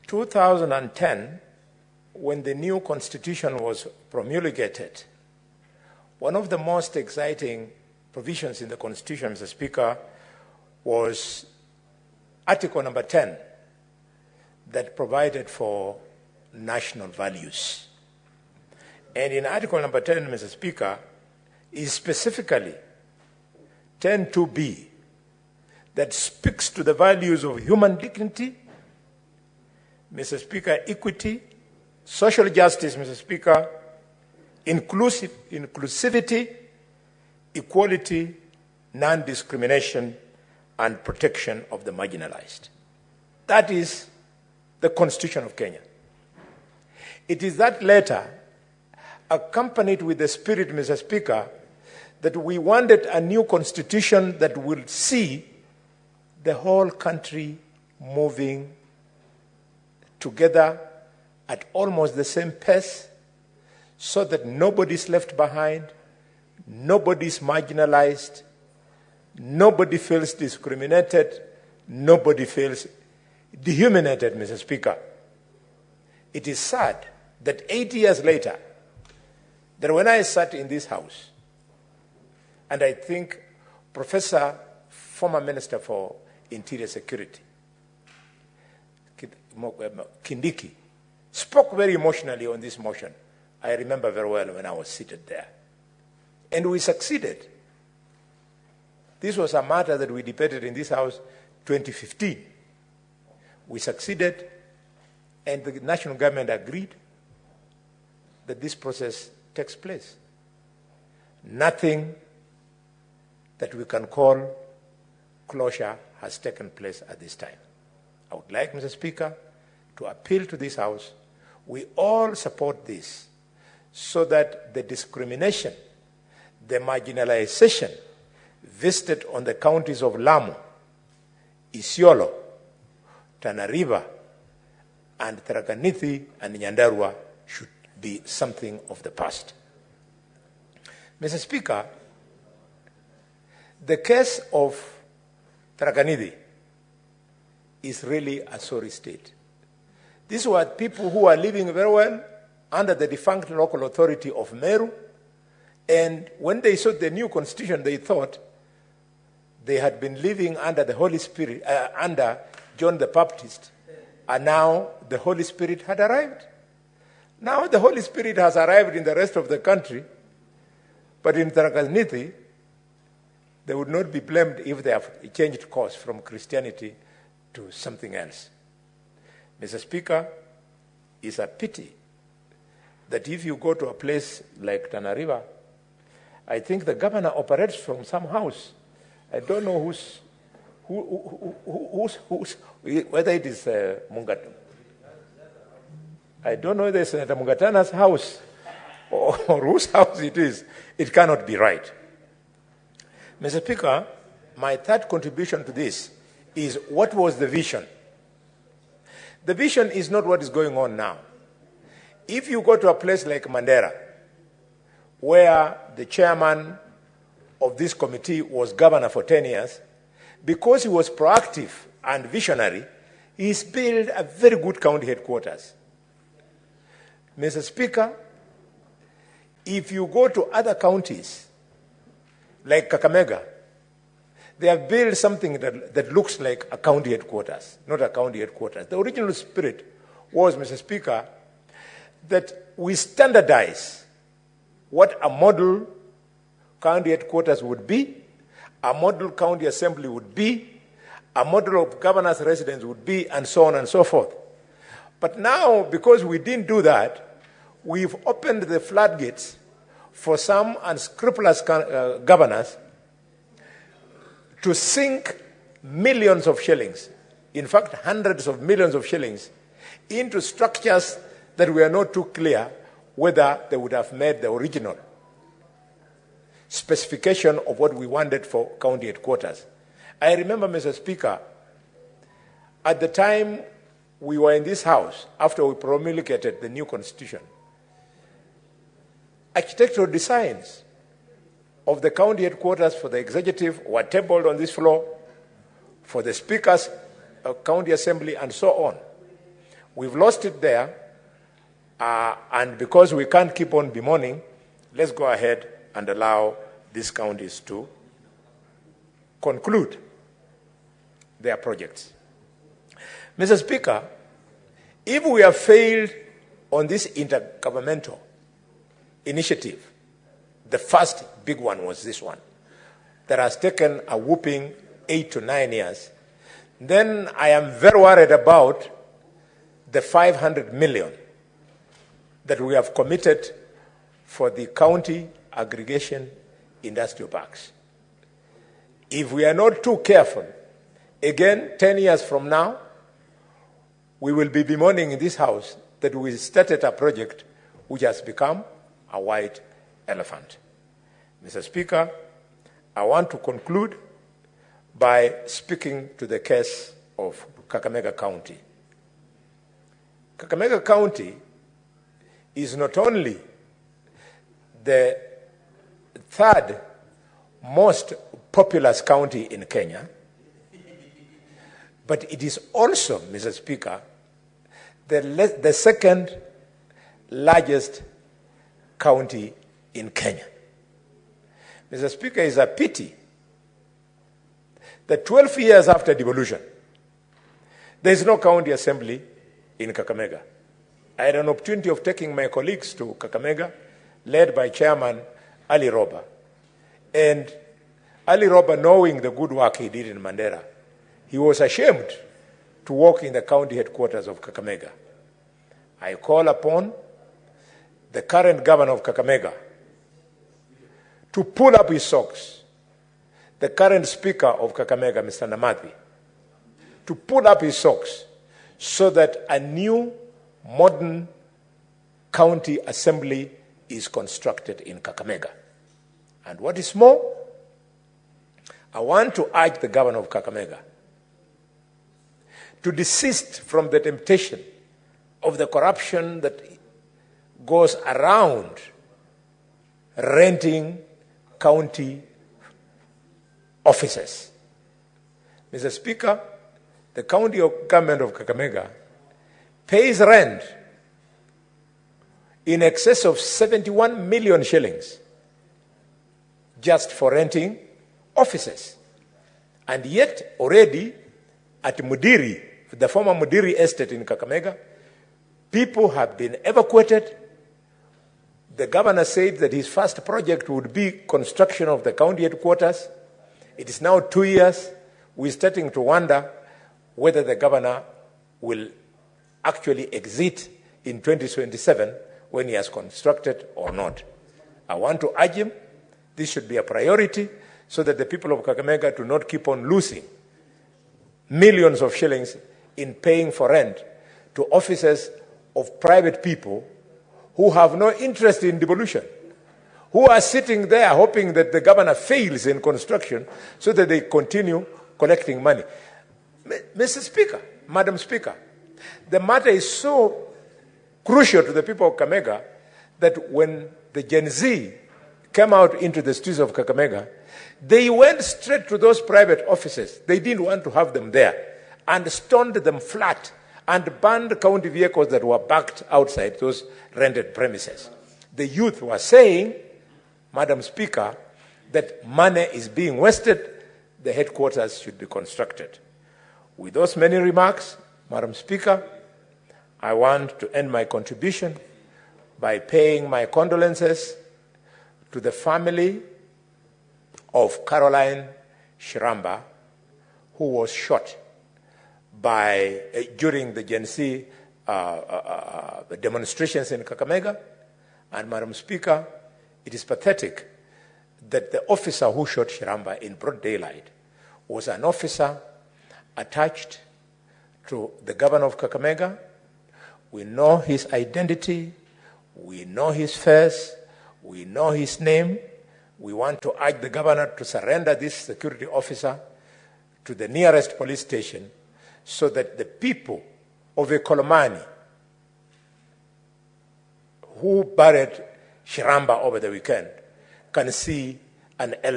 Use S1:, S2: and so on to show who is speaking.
S1: 2010, when the new constitution was promulgated, one of the most exciting provisions in the constitution, Mr. Speaker, was Article number 10 that provided for national values. And in Article number 10, Mr. Speaker, is specifically 10(2)(b) that speaks to the values of human dignity, Mr. Speaker, equity, social justice, Mr. Speaker, inclusivity, equality, non-discrimination, and protection of the marginalized. That is the Constitution of Kenya. It is that letter, accompanied with the spirit, Mr. Speaker, that we wanted a new constitution that will see the whole country moving together at almost the same pace, so that nobody's left behind, nobody's marginalized, nobody feels discriminated, nobody feels dehumanized, Mr. Speaker. It is sad that 8 years later, that when I sat in this house, and I think Professor, former Minister for Interior Security, Kindiki, spoke very emotionally on this motion. I remember very well when I was seated there. And we succeeded. This was a matter that we debated in this house 2015. We succeeded, and the national government agreed that this process takes place. Nothing that we can call closure has taken place at this time. I would like, Mr. Speaker, to appeal to this House. We all support this so that the discrimination, the marginalization visited on the counties of Lamu, Isiolo, Tana River, and Tharaka Nithi and Nyandarua should be something of the past. Mr. Speaker, the case of Tharaka Nithi is really a sorry state. These were people who are living very well under the defunct local authority of Meru, and when they saw the new constitution, they thought they had been living under the Holy Spirit, under John the Baptist, and now the Holy Spirit had arrived. Now the Holy Spirit has arrived in the rest of the country, but in Tharaka Nithi, they would not be blamed if they have changed course from Christianity to something else. Mr. Speaker, it's a pity that if you go to a place like Tana River, I think the governor operates from some house. I don't know whether it is Mungat. I don't know whether it's Senator Mungatana's house or whose house it is. It cannot be right. Mr. Speaker, my third contribution to this is, what was the vision? The vision is not what is going on now. If you go to a place like Mandera, where the chairman of this committee was governor for 10 years, because he was proactive and visionary, he's built a very good county headquarters. Mr. Speaker, if you go to other counties, like Kakamega, they have built something that looks like a county headquarters, not a county headquarters. The original spirit was, Mr. Speaker, that we standardize what a model county headquarters would be, a model county assembly would be, a model of governor's residence would be, and so on and so forth. But now, because we didn't do that, we've opened the floodgates for some unscrupulous governors to sink millions of shillings, in fact hundreds of millions of shillings, into structures that were not too clear whether they would have met the original specification of what we wanted for county headquarters. I remember, Mr. Speaker, at the time we were in this house, after we promulgated the new constitution, architectural designs of the county headquarters for the executive were tabled on this floor, for the speakers of county assembly, and so on. We've lost it there, and because we can't keep on bemoaning, let's go ahead and allow these counties to conclude their projects. Mr. Speaker, if we have failed on this intergovernmental initiative, the first big one was this one, that has taken a whooping 8 to 9 years, then I am very worried about the 500 million that we have committed for the county aggregation industrial parks. If we are not too careful, again, 10 years from now, we will be bemoaning in this house that we started a project which has become a white elephant. Mr. Speaker, I want to conclude by speaking to the case of Kakamega County. Kakamega County is not only the third most populous county in Kenya, but it is also, Mr. Speaker, the second largest county in Kenya. Mr. Speaker, it's a pity that 12 years after devolution, there is no county assembly in Kakamega. I had an opportunity of taking my colleagues to Kakamega, led by Chairman Ali Roba. And Ali Roba, knowing the good work he did in Mandera, he was ashamed to walk in the county headquarters of Kakamega. I call upon the current governor of Kakamega to pull up his socks, the current speaker of Kakamega, Mr. Namathi, to pull up his socks so that a new modern county assembly is constructed in Kakamega. And what is more, I want to urge the governor of Kakamega to desist from the temptation of the corruption that goes around renting county offices. Mr. Speaker, the county government of Kakamega pays rent in excess of 71 million shillings just for renting offices. And yet already at Mudiri, the former Mudiri estate in Kakamega, people have been evacuated. The governor said that his first project would be construction of the county headquarters. It is now 2 years. We're starting to wonder whether the governor will actually exit in 2027 when he has constructed or not. I want to urge him, this should be a priority so that the people of Kakamega do not keep on losing millions of shillings in paying for rent to offices of private people who have no interest in devolution, who are sitting there hoping that the governor fails in construction so that they continue collecting money. Mr. Speaker, Madam Speaker, the matter is so crucial to the people of Kakamega that when the Gen Z came out into the streets of Kakamega, they went straight to those private offices. They didn't want to have them there and stoned them flat and banned county vehicles that were parked outside those rented premises. The youth were saying, Madam Speaker, that money is being wasted, the headquarters should be constructed. With those many remarks, Madam Speaker, I want to end my contribution by paying my condolences to the family of Caroline Shiramba, who was shot during the Gen Z demonstrations in Kakamega. And Madam Speaker, it is pathetic that the officer who shot Shiramba in broad daylight was an officer attached to the governor of Kakamega. We know his identity, we know his face, we know his name. We want to urge the governor to surrender this security officer to the nearest police station so that the people of Ekolomani who buried Shiramba over the weekend can see an element